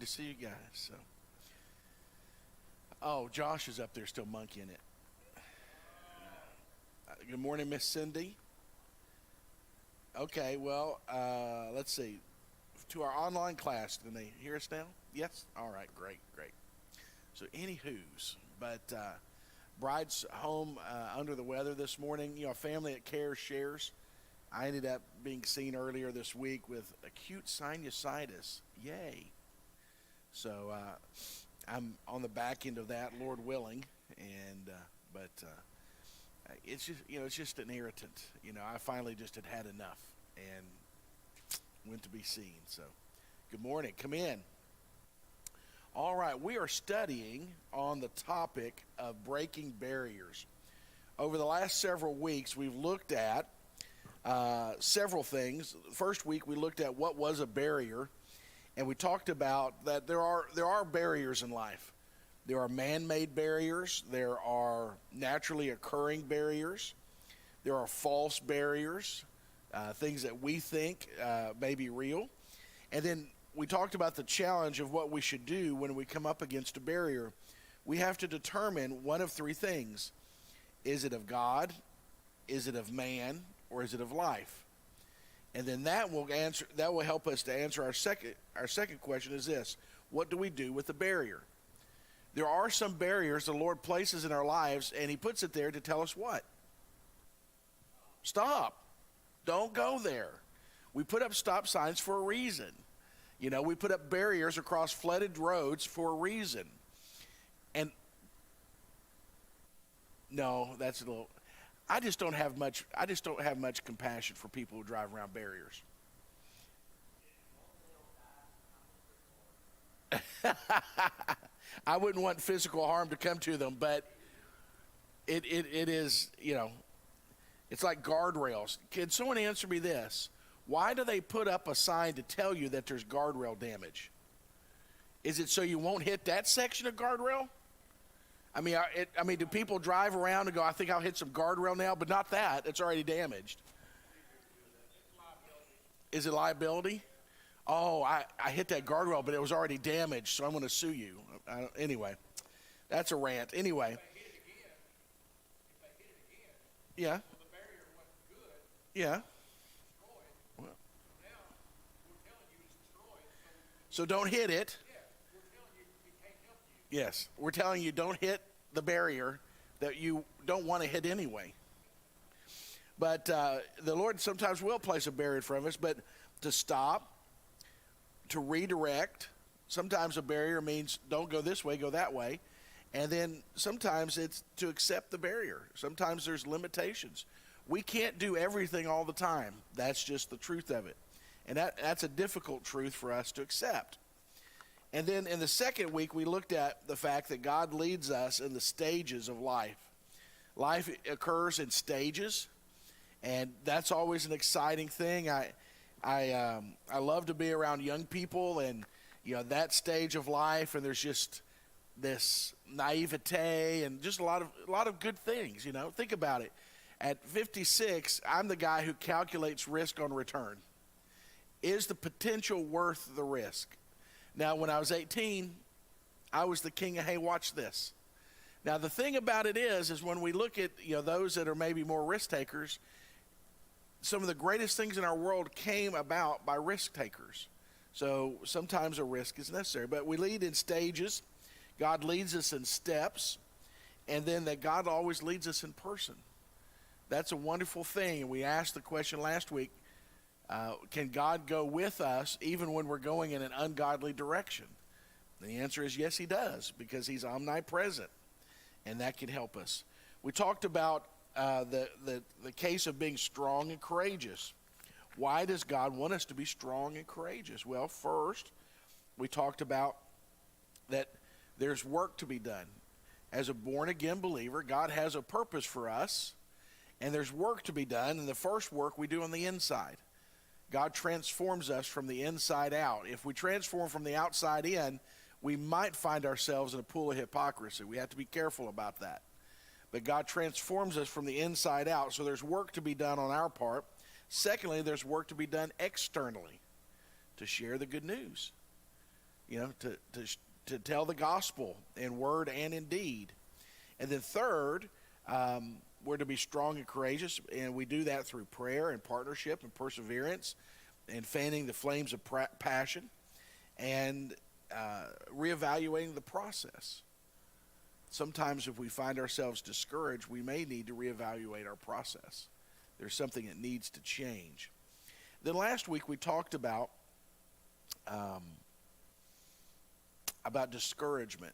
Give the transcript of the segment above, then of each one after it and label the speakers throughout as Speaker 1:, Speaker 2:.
Speaker 1: to see you guys. So, oh, Josh is up there still monkeying it. Good morning, Miss Cindy. Okay, well, let's see. To our online class, can they hear us now? Yes? All right, great. So, anywho's, but bride's home under the weather this morning. You know, a family that cares shares. I ended up being seen earlier this week with acute sinusitis. Yay. So, I'm on the back end of that, Lord willing, and but it's just, it's just an irritant. I finally just had enough and went to be seen. So, good morning. Come in. All right, we are studying on the topic of breaking barriers. Over the last several weeks, we've looked at several things. First week, we looked at what was a barrier, and we talked about that there are barriers in life. There are man-made barriers. There are naturally occurring barriers. There are false barriers, things that we think may be real. And then we talked about the challenge of what we should do when we come up against a barrier. We have to determine one of three things. Is it of God? Is it of man? Or is it of life? And then that will help us to answer our second question is this. What do we do with the barrier? There are some barriers the Lord places in our lives, and he puts it there to tell us what? Stop. Don't go there. We put up stop signs for a reason. We put up barriers across flooded roads for a reason. And no, that's a little. I just don't have much compassion for people who drive around barriers. I wouldn't want physical harm to come to them, but it is, it's like guardrails. Can someone answer me this? Why do they put up a sign to tell you that there's guardrail damage? Is it so you won't hit that section of guardrail? I mean, do people drive around and go, I think I'll hit some guardrail now, but not that. It's already damaged. Is it liability? Oh, I hit that guardrail, but it was already damaged, so I'm going to sue you. Anyway, that's a rant. Anyway. Yeah. Yeah. So don't hit it. Yes, we're telling you don't hit the barrier that you don't want to hit anyway. But the Lord sometimes will place a barrier in front of us, but to stop, to redirect. Sometimes a barrier means don't go this way, go that way. And then sometimes it's to accept the barrier. Sometimes there's limitations. We can't do everything all the time. That's just the truth of it. And that's a difficult truth for us to accept. And then in the second week, we looked at the fact that God leads us in the stages of life. Life occurs in stages, and that's always an exciting thing. I love to be around young people and, that stage of life, and there's just this naivete and just a lot of good things, Think about it. At 56, I'm the guy who calculates risk on return. Is the potential worth the risk? Now, when I was 18, I was the king of, hey, watch this. Now, the thing about it is when we look at, those that are maybe more risk takers, some of the greatest things in our world came about by risk takers. So sometimes a risk is necessary, but we lead in stages. God leads us in steps, and then that God always leads us in person. That's a wonderful thing. And we asked the question last week, can God go with us even when we're going in an ungodly direction? And the answer is yes, he does, because he's omnipresent, and that can help us. We talked about the case of being strong and courageous. Why does God want us to be strong and courageous? Well, first, we talked about that there's work to be done. As a born-again believer, God has a purpose for us, and there's work to be done, and the first work we do on the inside. God transforms us from the inside out. If we transform from the outside in, we might find ourselves in a pool of hypocrisy. We have to be careful about that. But God transforms us from the inside out, so there's work to be done on our part. Secondly, there's work to be done externally to share the good news. to tell the gospel in word and in deed. And then third, we're to be strong and courageous, and we do that through prayer and partnership and perseverance and fanning the flames of passion and reevaluating the process. Sometimes if we find ourselves discouraged, we may need to reevaluate our process. There's something that needs to change. Then last week we talked about discouragement,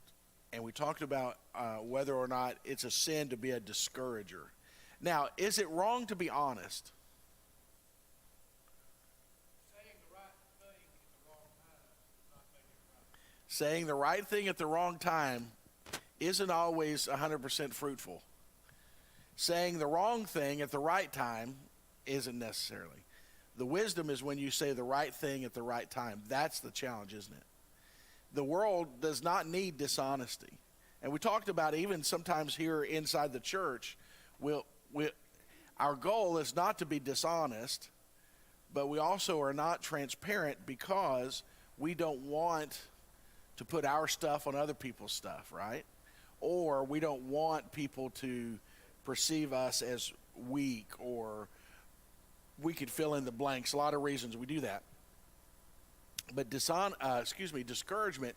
Speaker 1: and we talked about whether or not it's a sin to be a discourager. Now, is it wrong to be honest? Saying the right thing at the wrong time isn't always 100% fruitful. Saying the wrong thing at the right time isn't necessarily. The wisdom is when you say the right thing at the right time. That's the challenge, isn't it? The world does not need dishonesty. And we talked about even sometimes here inside the church, our goal is not to be dishonest, but we also are not transparent because we don't want to put our stuff on other people's stuff, right? Or we don't want people to perceive us as weak, or we could fill in the blanks. A lot of reasons we do that. But discouragement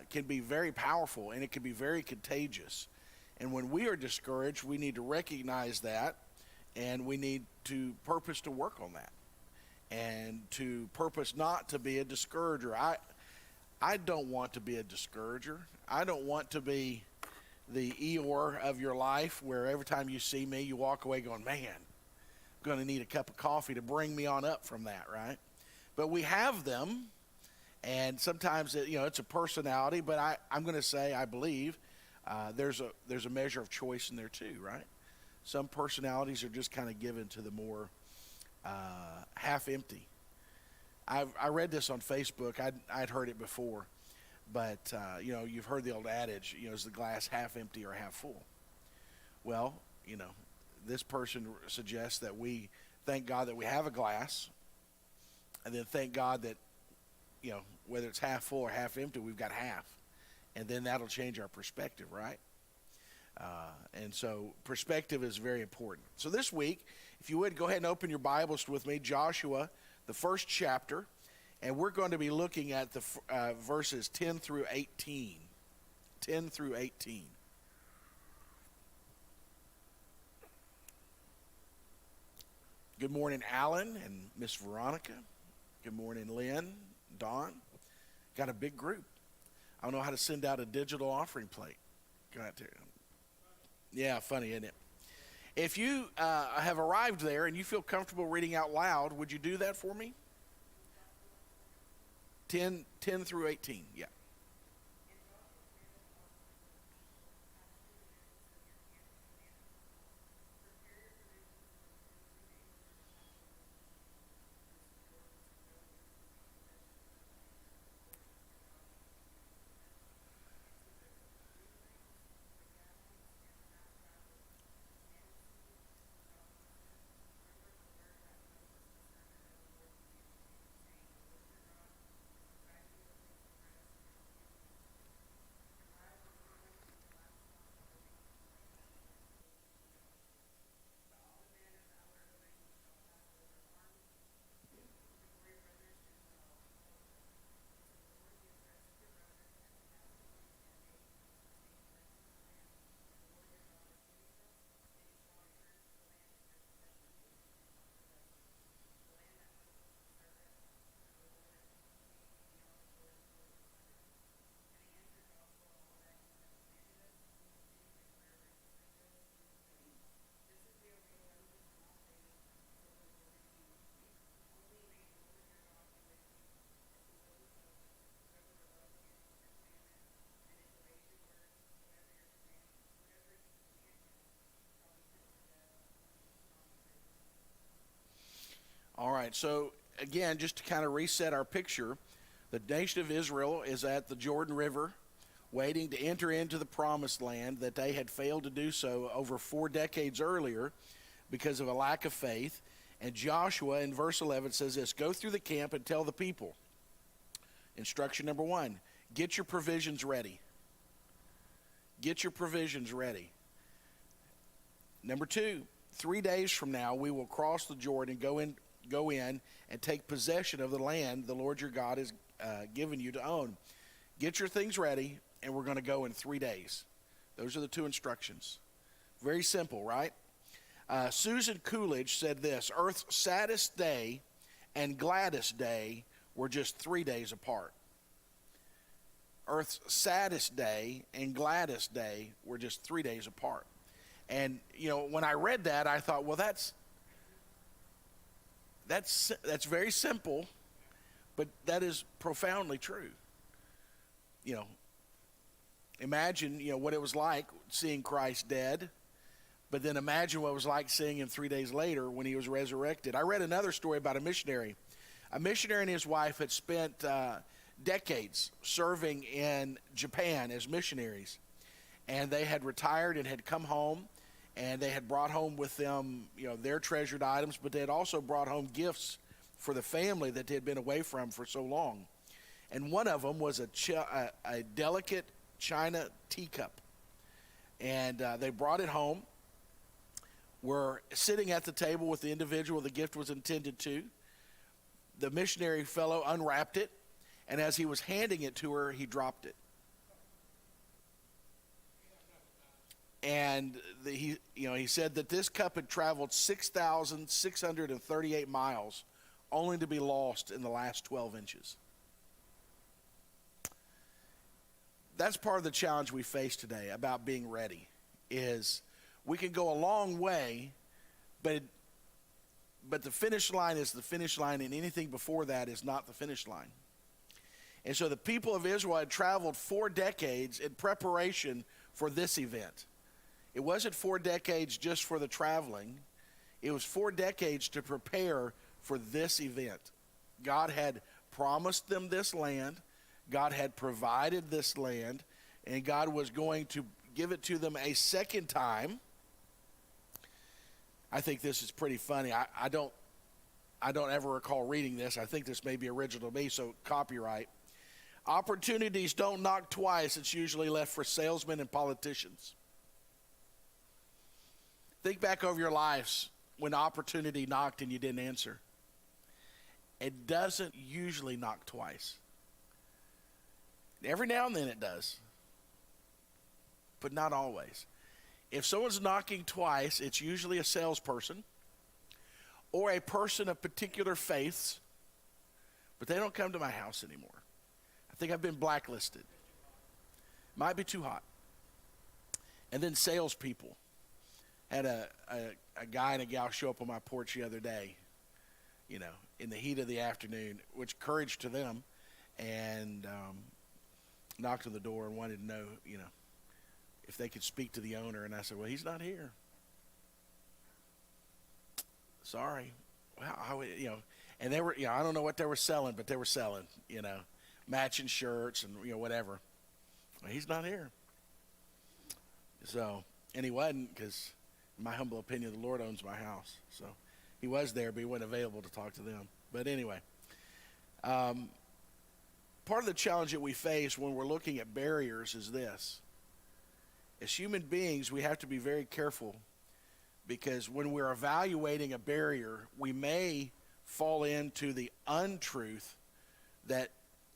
Speaker 1: can be very powerful, and it can be very contagious. And when we are discouraged, we need to recognize that, and we need to purpose to work on that, and to purpose not to be a discourager. I don't want to be a discourager. I don't want to be the Eeyore of your life where every time you see me, you walk away going, man, I'm going to need a cup of coffee to bring me on up from that, right? But we have them, and sometimes it's a personality, but I'm going to say I believe there's a measure of choice in there too, right? Some personalities are just kind of given to the more half empty. I read this on Facebook. I'd heard it before, but you've heard the old adage, is the glass half empty or half full? Well, this person suggests that we thank God that we have a glass, and then thank God that whether it's half full or half empty, we've got half, and then that'll change our perspective, right? And so perspective is very important. So this week, if you would go ahead and open your Bibles with me, Joshua, the first chapter, and we're going to be looking at the verses 10 through 18. 10 through 18. Good morning, Alan and Miss Veronica. Good morning, Lynn, Dawn. Got a big group. I don't know how to send out a digital offering plate. Go out there. Yeah, funny, isn't it? If you have arrived there and you feel comfortable reading out loud, would you do that for me? 10 through 18, yeah. All right, so again, just to kind of reset our picture, the nation of Israel is at the Jordan River waiting to enter into the promised land that they had failed to do so over 4 decades earlier because of a lack of faith. And Joshua in verse 11 says this, "Go through the camp and tell the people, Instruction number 1, get your provisions ready. Get your provisions ready. Number 2, 3 days from now, we will cross the Jordan, go in and take possession of the land the Lord your God has given you to own. Get your things ready, and we're going to go in 3 days. Those are the 2 instructions. Very simple, right? Susan Coolidge said this: Earth's saddest day and gladdest day were just 3 days apart. Earth's saddest day and gladdest day were just 3 days apart. And, when I read that, I thought, well, that's very simple, but that is profoundly true. Imagine, what it was like seeing Christ dead, but then imagine what it was like seeing him 3 days later when he was resurrected. I read another story about a missionary. A missionary and his wife had spent decades serving in Japan as missionaries. And they had retired and had come home, and they had brought home with them, their treasured items, but they had also brought home gifts for the family that they had been away from for so long. And one of them was a delicate China teacup. And they brought it home, were sitting at the table with the individual the gift was intended to. The missionary fellow unwrapped it, and as he was handing it to her, he dropped it. And he said that this cup had traveled 6,638 miles, only to be lost in the last 12 inches. That's part of the challenge we face today about being ready, is we can go a long way, but the finish line is the finish line, and anything before that is not the finish line. And so the people of Israel had traveled 4 decades in preparation for this event. It wasn't 4 decades just for the traveling. It was 4 decades to prepare for this event. God had promised them this land. God had provided this land. And God was going to give it to them a second time. I think this is pretty funny. I don't ever recall reading this. I think this may be original to me, so copyright. Opportunities don't knock twice. It's usually left for salesmen and politicians. Think back over your lives when opportunity knocked and you didn't answer. It doesn't usually knock twice. Every now and then it does, but not always. If someone's knocking twice, it's usually a salesperson or a person of particular faiths, but they don't come to my house anymore. I think I've been blacklisted. Might be too hot. And then salespeople. Had a guy and a gal show up on my porch the other day, in the heat of the afternoon, which courage to them, and knocked on the door and wanted to know, if they could speak to the owner. And I said, well, he's not here. Sorry. Well, and they were, I don't know what they were selling, but they were selling, matching shirts and, whatever. Well, he's not here. So, and he wasn't, because in my humble opinion, the Lord owns my house. So he was there, but he wasn't available to talk to them. But anyway, part of the challenge that we face when we're looking at barriers is this. As human beings, we have to be very careful, because when we're evaluating a barrier, we may fall into the untruth that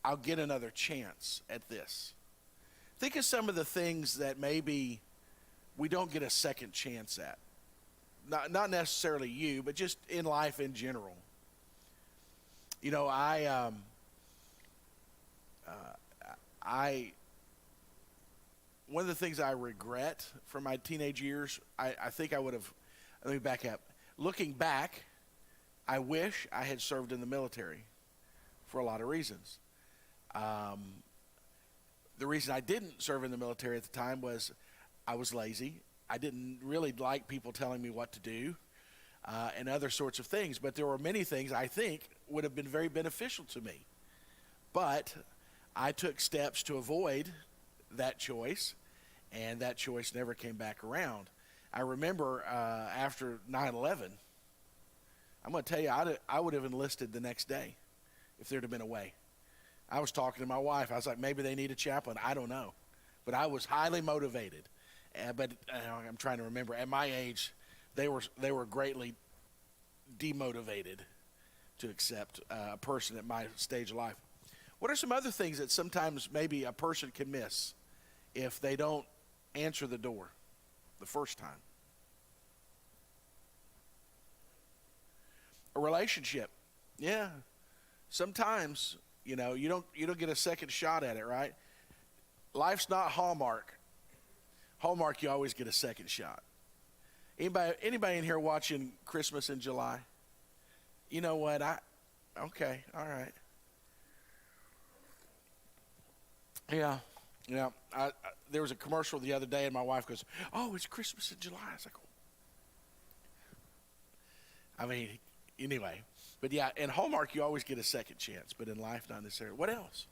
Speaker 1: I'll get another chance at this. Think of some of the things that maybe we don't get a second chance at. Not necessarily you, but just in life in general. One of the things I regret from my teenage years, I think I would have, let me back up. Looking back, I wish I had served in the military for a lot of reasons. The reason I didn't serve in the military at the time was I was lazy. I didn't really like people telling me what to do and other sorts of things. But there were many things I think would have been very beneficial to me. But I took steps to avoid that choice, and that choice never came back around. I remember after 9/11, I'm going to tell you, I would have enlisted the next day if there'd have been a way. I was talking to my wife. I was like, maybe they need a chaplain. I don't know. But I was highly motivated. But I'm trying to remember. At my age, they were greatly demotivated to accept a person at my stage of life. What are some other things that sometimes maybe a person can miss if they don't answer the door the first time? A relationship. Yeah. Sometimes, you don't get a second shot at it, right? Life's not Hallmark. Hallmark, you always get a second shot. Anybody in here watching Christmas in July? You know what? Okay, all right. Yeah. There was a commercial the other day, and my wife goes, "Oh, it's Christmas in July." I was like, anyway. But yeah, in Hallmark, you always get a second chance, but in life, not necessarily. What else?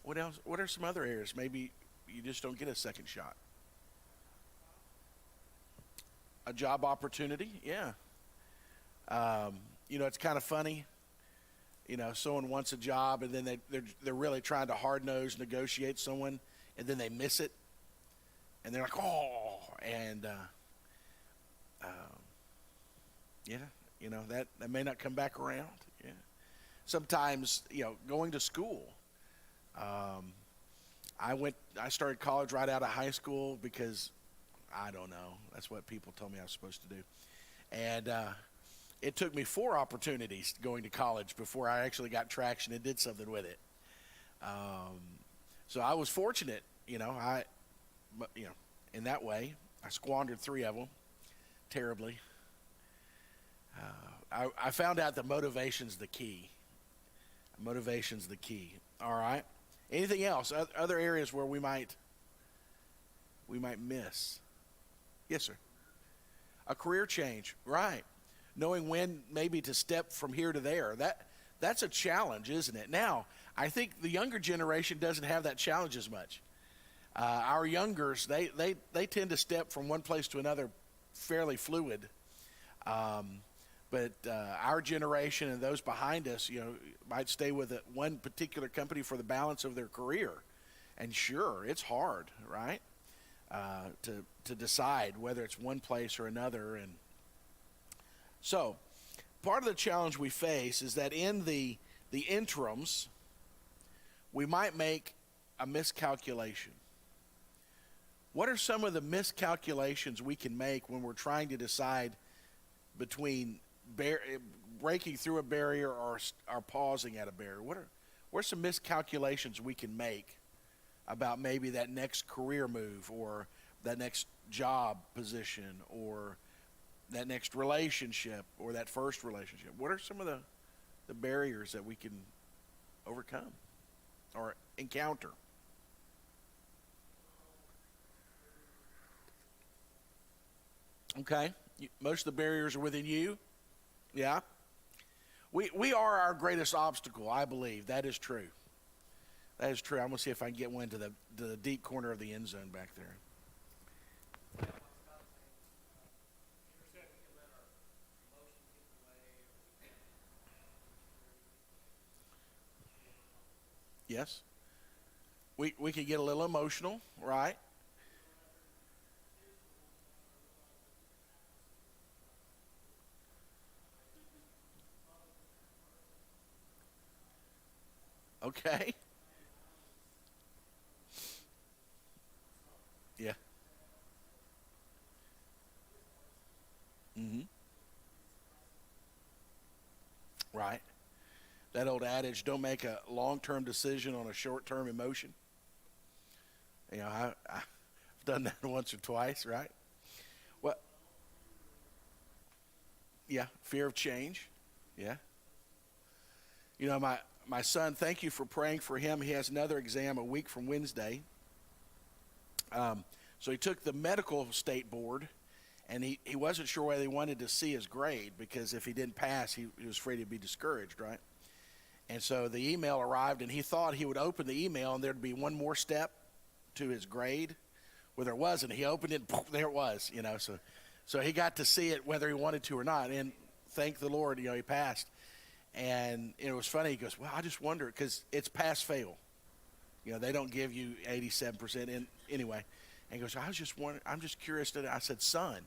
Speaker 1: What else? What are some other areas? Maybe you just don't get a second shot. A job opportunity, yeah. It's kind of funny. Someone wants a job, and then they're really trying to hard-nosed negotiate someone, and then they miss it, and they're like, oh, and that may not come back around. Yeah. Sometimes, going to school. I started college right out of high school because I don't know. That's what people told me I was supposed to do, and it took me 4 opportunities going to college before I actually got traction and did something with it. So I was fortunate, in that way. I squandered 3 of them terribly. I found out that motivation's the key. Motivation's the key. All right. Anything else? Other areas where we might miss? Yes, sir. A career change, right? Knowing when maybe to step from here to there. That's a challenge, isn't it? Now, I think the younger generation doesn't have that challenge as much. Our youngers, they tend to step from one place to another fairly fluid. But our generation and those behind us, might stay with one particular company for the balance of their career. And sure, it's hard, right? To decide whether it's one place or another. And so part of the challenge we face is that in the interims, we might make a miscalculation. What are some of the miscalculations we can make when we're trying to decide between breaking through a barrier or pausing at a barrier? What are some miscalculations we can make about maybe that next career move or that next job position or that next relationship or that first relationship? What are some of the barriers that we can overcome or encounter? Okay. Most of the barriers are within you. Yeah. We are our greatest obstacle, I believe. That is true. That is true. I'm going to see if I can get one to the deep corner of the end zone back there. Yes. We can get a little emotional, right? Okay. Yeah. Mm-hmm. Right. That old adage, don't make a long-term decision on a short-term emotion. I've done that once or twice, right? Well, yeah, fear of change. Yeah. My son, thank you for praying for him. He has another exam a week from Wednesday. So he took the medical state board, and he wasn't sure whether he wanted to see his grade because if he didn't pass, he was afraid he'd be discouraged, right? And so the email arrived, and he thought he would open the email, and there'd be one more step to his grade. Well, there wasn't. He opened it, and there it was, So he got to see it whether he wanted to or not, and thank the Lord, he passed. And it was funny. He goes, well, I just wonder, because it's pass fail. They don't give you 87% in anyway. And he goes, I was just wondering, I'm just curious. I said, son,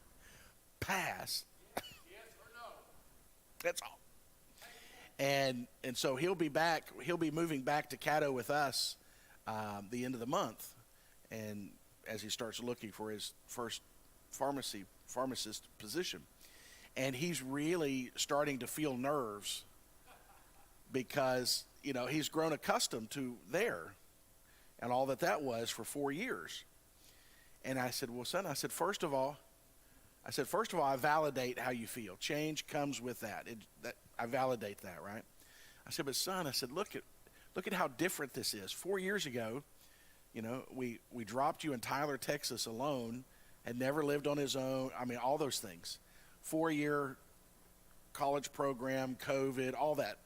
Speaker 1: pass.
Speaker 2: Yes or no.
Speaker 1: That's all. And so he'll be back. He'll be moving back to Caddo with us the end of the month, and as he starts looking for his first pharmacist position, and he's really starting to feel nerves because he's grown accustomed to there and all that was for 4 years. And I said, well, son, first of all, I validate how you feel. Change comes with that. I validate that, right? I said, but son, look at how different this is. 4 years ago, we dropped you in Tyler, Texas alone, had never lived on his own. I mean, all those things. 4-year college program, COVID, all that.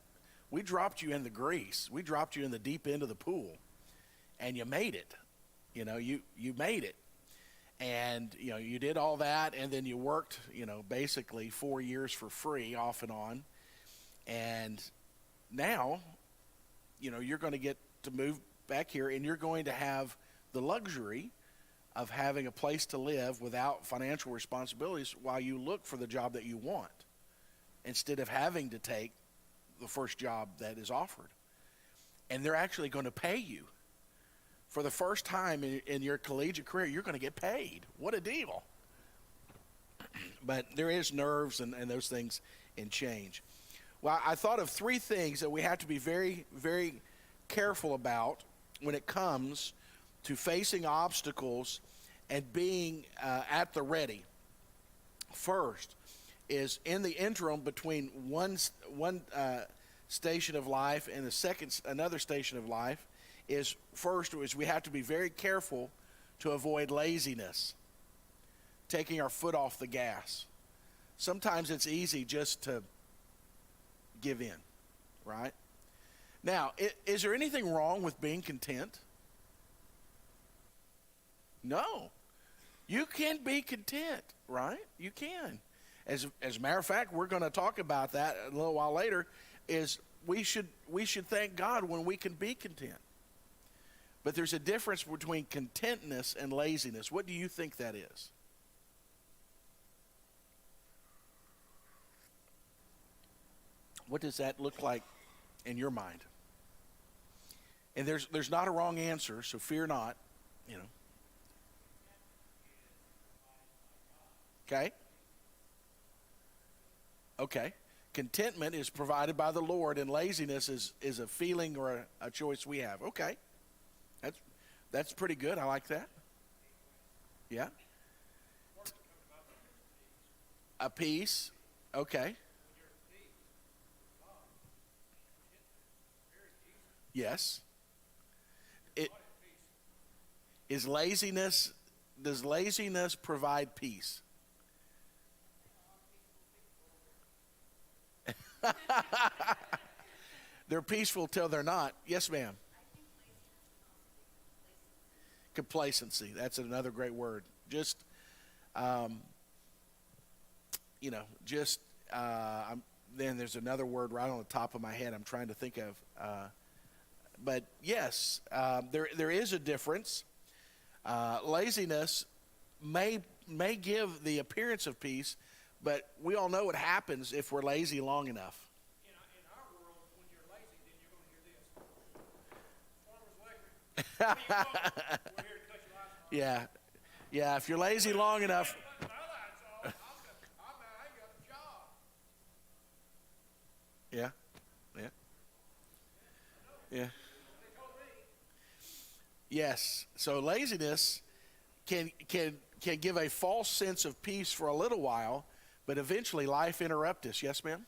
Speaker 1: We dropped you in the grease. We dropped you in the deep end of the pool, and you made it. You made it. And, you did all that, and then you worked, basically 4 years for free off and on. And now, you're going to get to move back here, and you're going to have the luxury of having a place to live without financial responsibilities while you look for the job that you want, instead of having to take the first job that is offered. And they're actually going to pay you. For the first time in your collegiate career, you're going to get paid. What a deal. But there is nerves and those things in change. Well, I thought of 3 things that we have to be very, very careful about when it comes to facing obstacles and being at the ready. First is in the interim between one station of life and another station of life, is we have to be very careful to avoid laziness, taking our foot off the gas. Sometimes it's easy just to give in, right? Now, is there anything wrong with being content? No. You can be content, right? You can. As a matter of fact, we're going to talk about that a little while later, is we should thank God when we can be content. But there's a difference between contentness and laziness. What do you think that is? What does that look like in your mind? And there's not a wrong answer, so fear not, Okay? Okay. Contentment is provided by the Lord, and laziness is a feeling or a choice we have. Okay. That's pretty good. I like that. Yeah. A peace. Okay. Yes. Does laziness provide peace? They're peaceful till they're not. Yes, ma'am. Complacency. That's another great word. Then there's another word right on the top of my head I'm trying to think of. But yes, there is a difference. Laziness may give the appearance of peace, but we all know what happens if we're lazy long enough.
Speaker 2: In our world, when you're lazy, then you're going to hear this. Farmers Electric. What are you doing? We're here to cut your lights off.
Speaker 1: Yeah. If you're lazy long enough.
Speaker 2: My lights off. I ain't got a job.
Speaker 1: Yeah.
Speaker 2: They told me.
Speaker 1: Yes. So laziness can give a false sense of peace for a little while, but eventually life interrupts us. Yes, ma'am?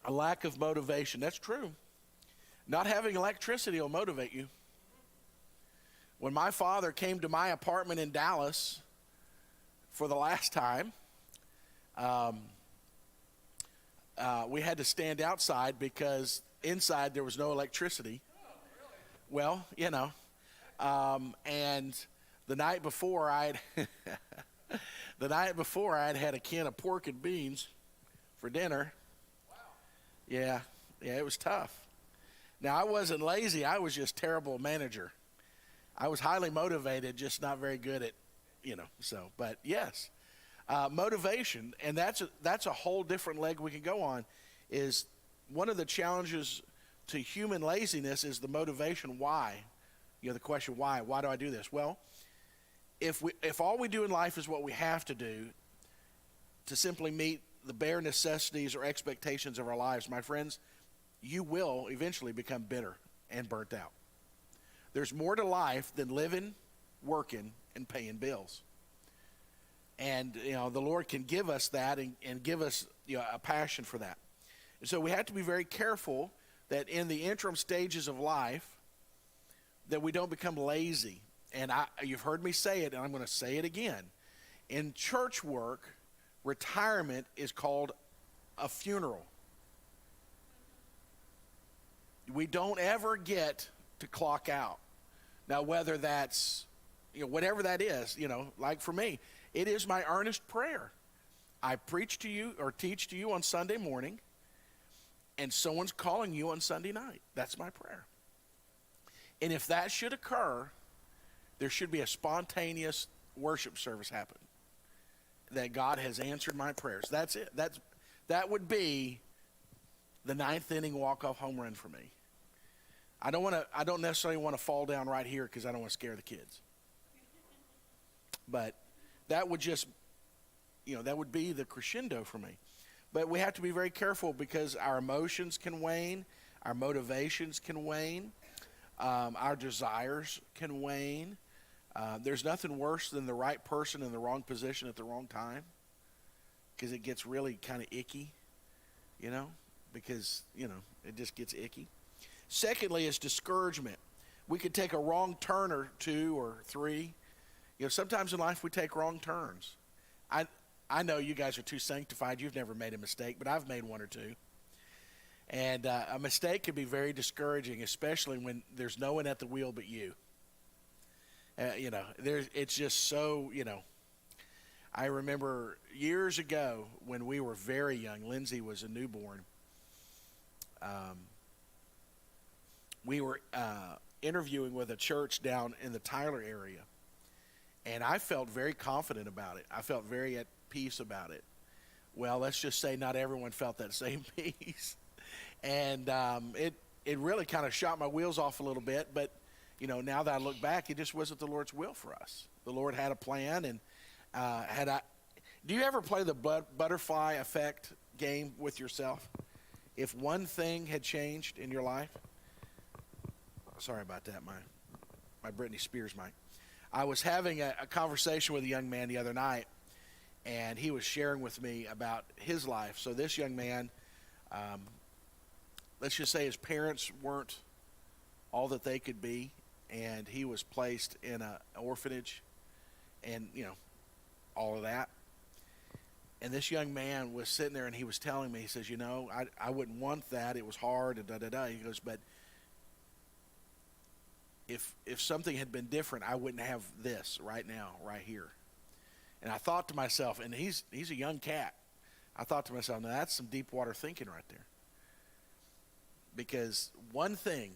Speaker 1: A lack of motivation. That's true. Not having electricity will motivate you. When my father came to my apartment in Dallas for the last time, we had to stand outside because inside there was no electricity. Well, and the night before The night before, I had had a can of pork and beans for dinner. Yeah, it was tough. Now, I wasn't lazy. I was just terrible manager. I was highly motivated, just not very good at, so. But yes, motivation, and that's a whole different leg we can go on, is one of the challenges to human laziness is the motivation. Why? The question, why? Why do I do this? Well, if all we do in life is what we have to do to simply meet the bare necessities or expectations of our lives, my friends, you will eventually become bitter and burnt out. There's more to life than living, working, and paying bills. And, the Lord can give us that and give us, a passion for that. And so we have to be very careful that in the interim stages of life that we don't become lazy. And you've heard me say it, and I'm going to say it again. In church work, retirement is called a funeral. We don't ever get to clock out. Now, whether that's, whatever that is, like for me, it is my earnest prayer. I preach to you or teach to you on Sunday morning, and someone's calling you on Sunday night. That's my prayer. And if that should occur, there should be a spontaneous worship service happen. That God has answered my prayers. That's it. That would be the ninth inning walk-off home run for me. I don't necessarily want to fall down right here because I don't want to scare the kids. But that would just, that would be the crescendo for me. But we have to be very careful because our emotions can wane, our motivations can wane, our desires can wane. There's nothing worse than the right person in the wrong position at the wrong time, because it gets really kind of icky, because, it just gets icky. Secondly is discouragement. We could take a wrong turn or two or three. Sometimes in life we take wrong turns. I know you guys are too sanctified. You've never made a mistake, but I've made one or two. And a mistake can be very discouraging, especially when there's no one at the wheel but you. It's just so, I remember years ago when we were very young, Lindsay was a newborn. We were interviewing with a church down in the Tyler area, and I felt very confident about it. I felt very at peace about it. Well, let's just say not everyone felt that same peace. And it really kind of shot my wheels off a little bit, but now that I look back, it just wasn't the Lord's will for us. The Lord had a plan, and do you ever play the butterfly effect game with yourself? If one thing had changed in your life, sorry about that, my Britney Spears mic. I was having a conversation with a young man the other night, and he was sharing with me about his life. So this young man, let's just say his parents weren't all that they could be, and he was placed in an orphanage and, all of that. And this young man was sitting there, and he was telling me, he says, I wouldn't want that. It was hard, and da-da-da. He goes, but if something had been different, I wouldn't have this right now, right here. And I thought to myself, and he's a young cat. I thought to myself, now that's some deep water thinking right there. Because one thing,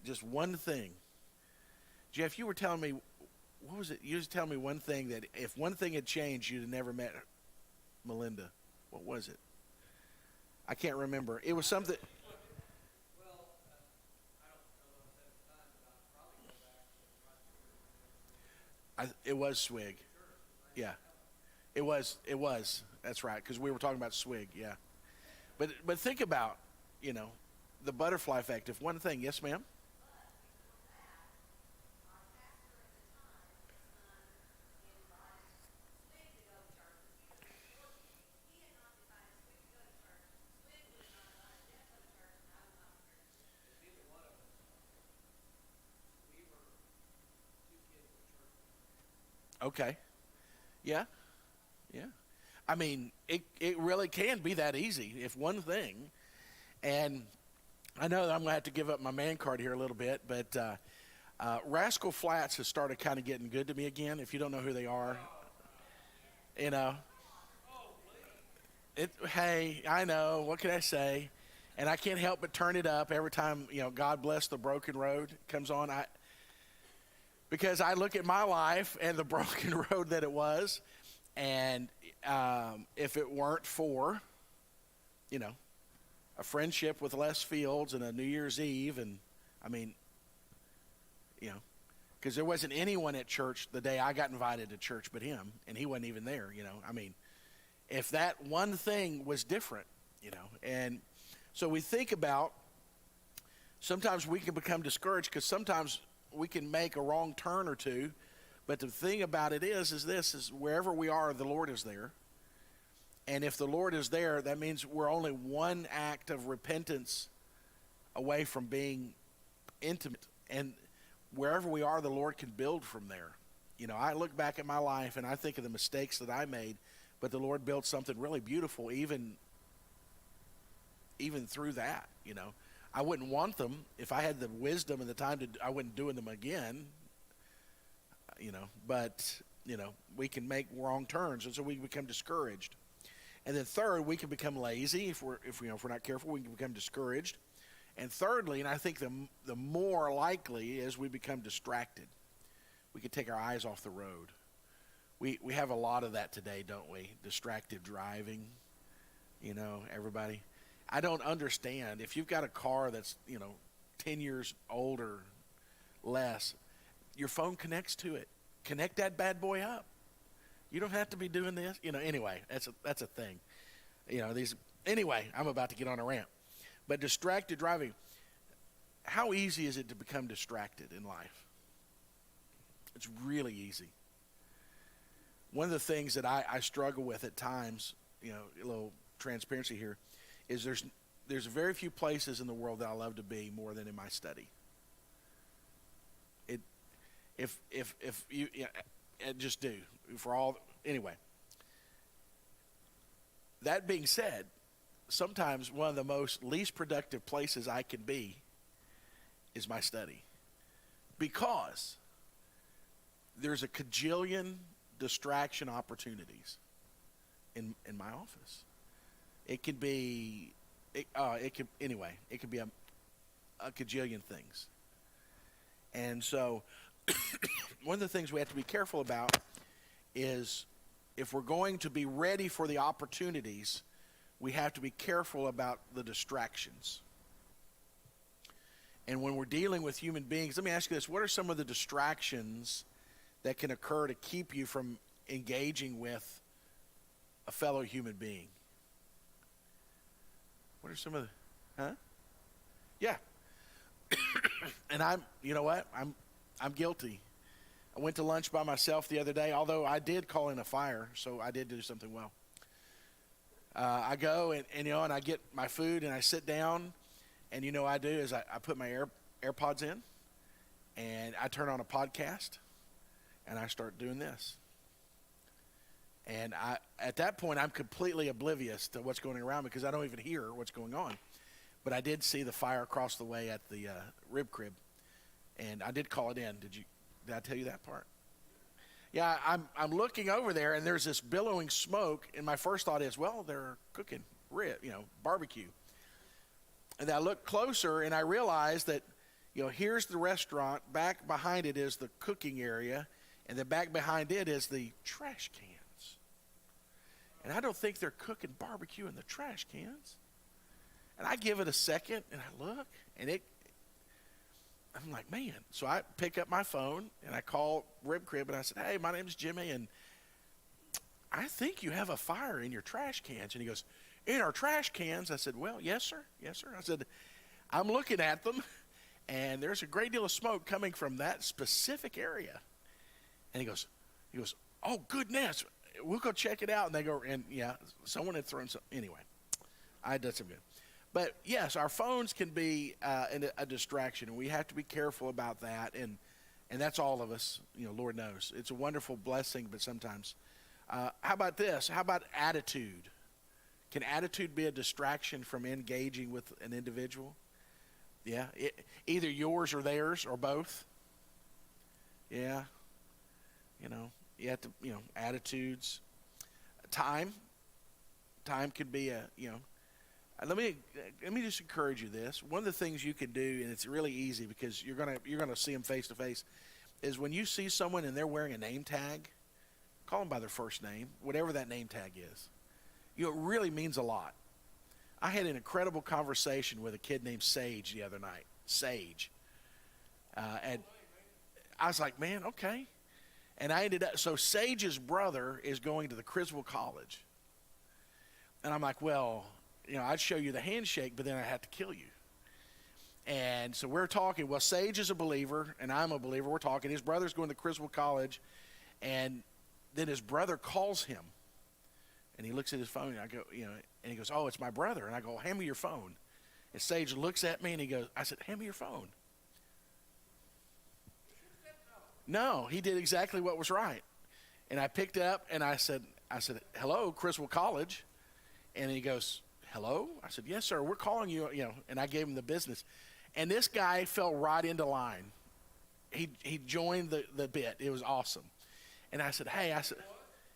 Speaker 1: just one thing. Jeff, you were telling me, what was it? You was telling me one thing, that if one thing had changed, you'd have never met Melinda. What was it? I can't remember. It was something. It was Swig. Yeah. It was. That's right, because we were talking about Swig, yeah. But think about, the butterfly effect. If one thing, yes, ma'am? Okay. Yeah. I mean, it really can be that easy if one thing. And I know that I'm going to have to give up my man card here a little bit, but Rascal Flatts has started kind of getting good to me again. If you don't know who they are, You know, hey, I know. What can I say? And I can't help but turn it up every time, God bless the broken road comes on. Because I look at my life and the broken road that it was, and if it weren't for, a friendship with Les Fields and a New Year's Eve, and because there wasn't anyone at church the day I got invited to church but him, and he wasn't even there, if that one thing was different, and so we think about, sometimes we can become discouraged because sometimes we can make a wrong turn or two, but the thing about it is wherever we are, the Lord is there. And if the Lord is there, that means we're only one act of repentance away from being intimate. And wherever we are, the Lord can build from there. I look back at my life and I think of the mistakes that I made, but the Lord built something really beautiful even through that. I wouldn't want them if I had the wisdom and the time I wouldn't do them again. But we can make wrong turns, and so we become discouraged. And then third, we can become lazy if we're not careful. We can become discouraged. And thirdly, and I think the more likely is we become distracted. We can take our eyes off the road. We have a lot of that today, don't we? Distracted driving. Everybody. I don't understand. If you've got a car that's 10 years old or less, your phone connects to it. Connect that bad boy up. You don't have to be doing this. Anyway, that's a thing. Anyway, I'm about to get on a rant. But distracted driving, how easy is it to become distracted in life? It's really easy. One of the things that I struggle with at times, a little transparency here, is there's very few places in the world that I love to be more than in my study. If you just do for all anyway. That being said, sometimes one of the most least productive places I can be is my study, because there's a cajillion distraction opportunities in my office. It could be it could be a cajillion things. And so one of the things we have to be careful about is, if we're going to be ready for the opportunities, we have to be careful about the distractions. And when we're dealing with human beings, let me ask you this: what are some of the distractions that can occur to keep you from engaging with a fellow human being? What are some of the, Yeah. And I'm guilty. I went to lunch by myself the other day, although I did call in a fire, so I did do something well. I go and I get my food and I sit down, and what I do is I put my AirPods in, and I turn on a podcast, and I start doing this. And at that point, I'm completely oblivious to what's going around because I don't even hear what's going on. But I did see the fire across the way at the rib crib, and I did call it in. Did I tell you that part? Yeah, I'm looking over there, and there's this billowing smoke, and my first thought is, well, they're cooking barbecue. And I look closer, and I realize that, here's the restaurant. Back behind it is the cooking area, and then back behind it is the trash cans. And I don't think they're cooking barbecue in the trash cans. And I give it a second, and I look, and I'm like, man. So I pick up my phone, and I call Rib Crib, and I said, hey, my name's Jimmy, and I think you have a fire in your trash cans. And he goes, in our trash cans? I said, well, yes, sir. Yes, sir. I said, I'm looking at them, and there's a great deal of smoke coming from that specific area. And he goes, oh, goodness. We'll go check it out. And they go, and yeah, someone had thrown some. Anyway, I did some good. But yes, our phones can be a distraction, and we have to be careful about that. And that's all of us. Lord knows it's a wonderful blessing, but sometimes. How about this? How about attitude? Can attitude be a distraction from engaging with an individual? Yeah, either yours or theirs or both. Yeah, you have to, attitudes. Time could be let me just encourage you this. One of the things you can do, and it's really easy because you're gonna see them face to face, is when you see someone and they're wearing a name tag, call them by their first name, whatever that name tag is. It really means a lot. I had an incredible conversation with a kid named Sage the other night. Sage. And I was like, man, okay. And I ended up, so Sage's brother is going to the Criswell College. And I'm like, well, I'd show you the handshake, but then I have to kill you. And so we're talking. Well, Sage is a believer, and I'm a believer. We're talking. His brother's going to Criswell College, and then his brother calls him. And he looks at his phone, and I go, and he goes, oh, it's my brother. And I go, hand me your phone. And Sage looks at me, and I said, hand me your phone. No, he did exactly what was right. And I picked up, and I said, hello, Criswell College. And he goes, hello? I said, yes, sir, we're calling you, and I gave him the business. And this guy fell right into line. He joined the bit. It was awesome. And I said, hey,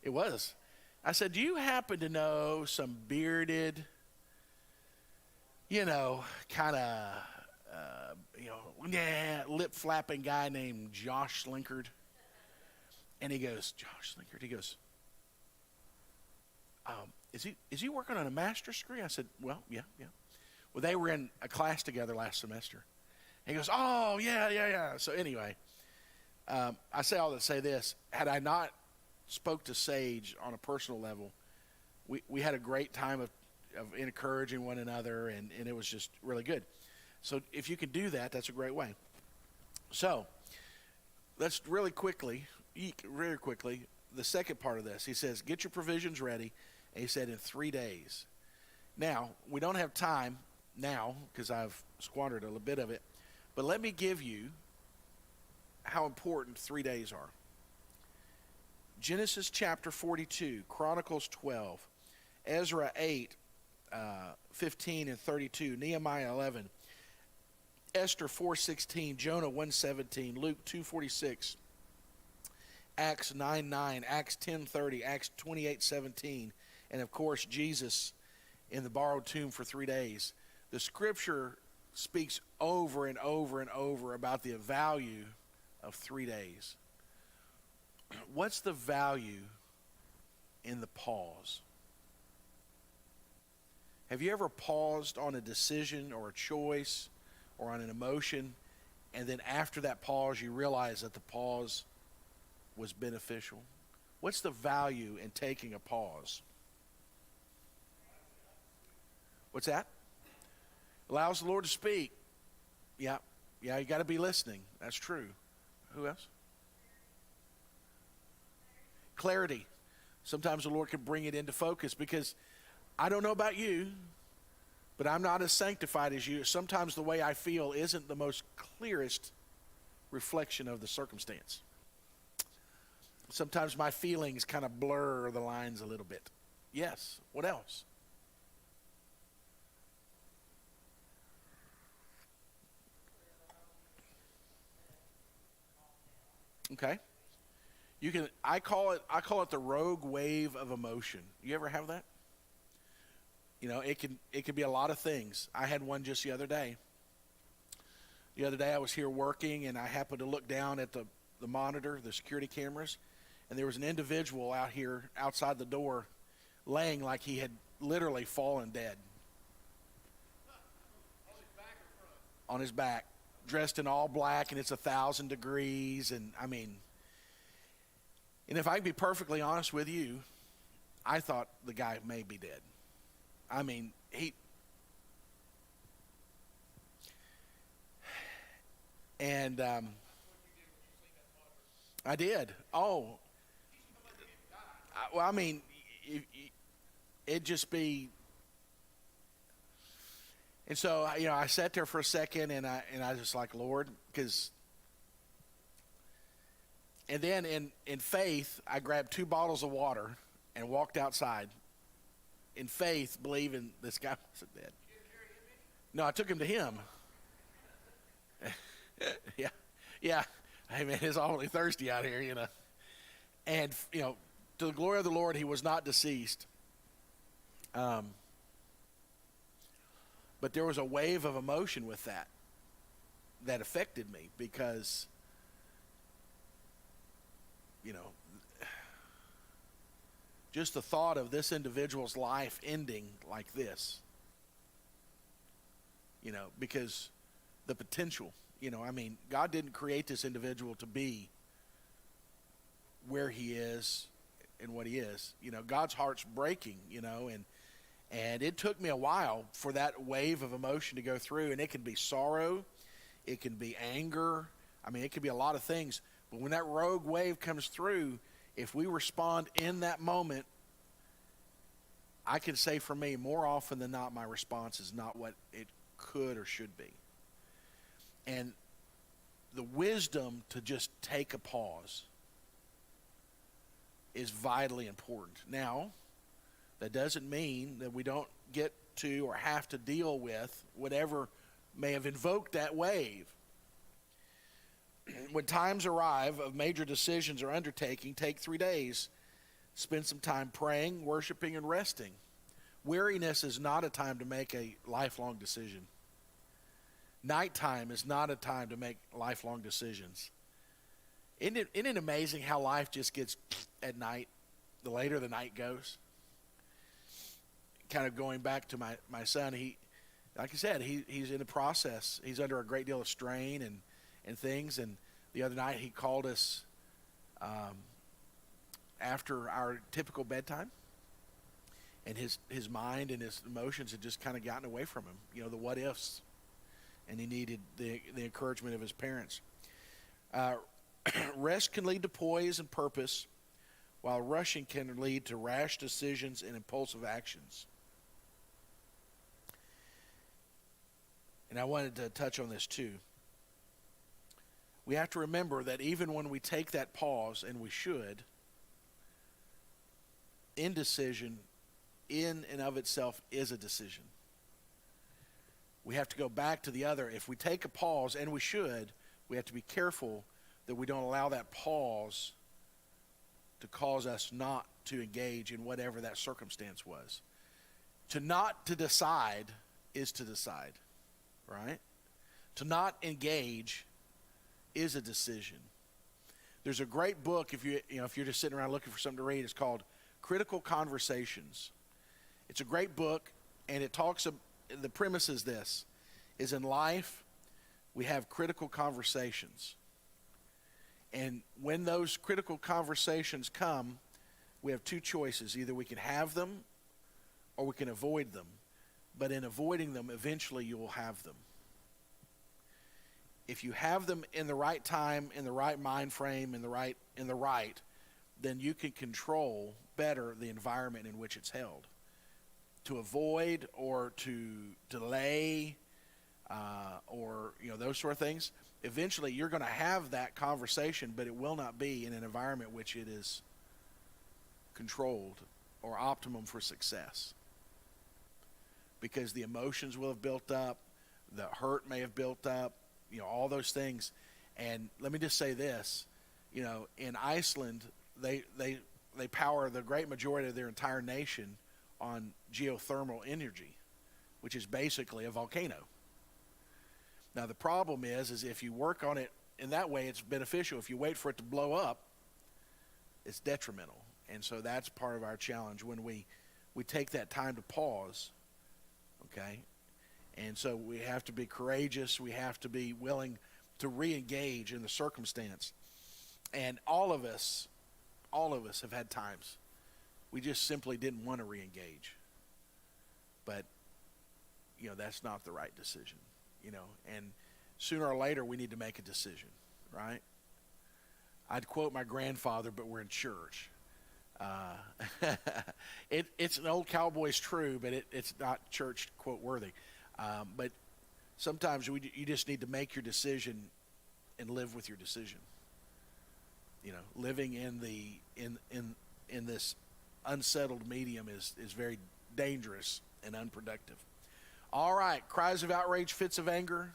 Speaker 1: it was. I said, do you happen to know some bearded, kind of, lip-flapping guy named Josh Slinkard? And he goes, Josh Slinkard? He goes, is he working on a master's degree? I said, well, yeah. Well, they were in a class together last semester. He goes, oh, yeah. So anyway, I say all that to say this. Had I not spoke to Sage on a personal level, we had a great time of encouraging one another, and it was just really good. So if you can do that, that's a great way. So let's really quickly, the second part of this. He says, get your provisions ready. And he said in 3 days. Now, we don't have time now because I've squandered a little bit of it. But let me give you how important 3 days are. Genesis chapter 42, Chronicles 12, Ezra 8, 15 and 32, Nehemiah 11, Esther 4:16, Jonah 1:17, Luke 2:46, Acts 9:9, Acts 10:30, Acts 28:17, and of course Jesus in the borrowed tomb for 3 days. The scripture speaks over and over and over about the value of 3 days. What's the value in the pause? Have you ever paused on a decision or a choice or on an emotion, and then after that pause you realize that the pause was beneficial? What's the value in taking a pause? What's that? Allows the Lord to speak. Yeah, you got to be listening. That's true. Who else? Clarity. Sometimes the Lord can bring it into focus, because I don't know about you, but I'm not as sanctified as you. Sometimes the way I feel isn't the most clearest reflection of the circumstance. Sometimes my feelings kind of blur the lines a little bit. Yes. What else? Okay. I call it the rogue wave of emotion. You ever have that? It can be a lot of things. I had one just the other day. The other day I was here working, and I happened to look down at the monitor, the security cameras, and there was an individual out here outside the door laying like he had literally fallen dead.
Speaker 2: On his back or front?
Speaker 1: On his back, dressed in all black, and it's 1,000 degrees, and and if I can be perfectly honest with you, I thought the guy may be dead. I did. Oh, it'd just be. And so, I sat there for a second, and I was just like, Lord, because. And then in faith, I grabbed 2 bottles of water and walked outside. In faith, believing this guy wasn't dead. No, I took him to him. Yeah. Hey man, it's awfully thirsty out here, And to the glory of the Lord, he was not deceased. But there was a wave of emotion with that affected me because, just the thought of this individual's life ending like this, because the potential, God didn't create this individual to be where he is and what he is. God's heart's breaking, and it took me a while for that wave of emotion to go through, and it can be sorrow, it can be anger, it can be a lot of things. But when that rogue wave comes through, if we respond in that moment, I can say for me, more often than not, my response is not what it could or should be. And the wisdom to just take a pause is vitally important. Now, that doesn't mean that we don't get to or have to deal with whatever may have invoked that wave. When times arrive of major decisions or undertaking, take 3 days. Spend some time praying, worshiping, and resting. Weariness is not a time to make a lifelong decision. Nighttime is not a time to make lifelong decisions. Isn't it amazing how life just gets at night, the later the night goes? Kind of going back to my son, like I said, he's in the process. He's under a great deal of strain and things. And the other night he called us after our typical bedtime. And his mind and his emotions had just kind of gotten away from him. The what ifs. And he needed the encouragement of his parents. Rest can lead to poise and purpose, while rushing can lead to rash decisions and impulsive actions. And I wanted to touch on this too. We have to remember that even when we take that pause, and we should, indecision in and of itself is a decision. We have to go back to the other. If we take a pause, and we should, we have to be careful that we don't allow that pause to cause us not to engage in whatever that circumstance was. To decide is to decide, right? To not engage is a decision. There's a great book, if you're just sitting around looking for something to read, it's called Critical Conversations. It's a great book, and it talks about, the premise is this, is in life we have critical conversations. And when those critical conversations come, we have two choices. Either we can have them or we can avoid them. But in avoiding them, eventually you will have them. If you have them in the right time, in the right mind frame, in the right, then you can control better the environment in which it's held. To avoid or to delay or those sort of things, eventually you're going to have that conversation, but it will not be in an environment which it is controlled or optimum for success. Because the emotions will have built up, the hurt may have built up, all those things. And let me just say this, in Iceland, they power the great majority of their entire nation on geothermal energy, which is basically a volcano. Now the problem is if you work on it in that way, it's beneficial. If you wait for it to blow up, it's detrimental. And so that's part of our challenge when we take that time to pause, okay? And so we have to be courageous. We have to be willing to re-engage in the circumstance. And all of us have had times we just simply didn't want to re-engage. But, that's not the right decision, and sooner or later we need to make a decision, right? I'd quote my grandfather, but we're in church. It's an old cowboy's true, but it's not church quote worthy. But sometimes you just need to make your decision and live with your decision. Living in this unsettled medium is very dangerous and unproductive. All right, cries of outrage, fits of anger.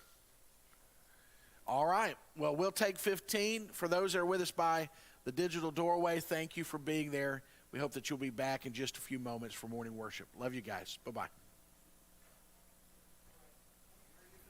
Speaker 1: All right, well, we'll take 15. For those that are with us by the digital doorway, thank you for being there. We hope that you'll be back in just a few moments for morning worship. Love you guys. Bye-bye.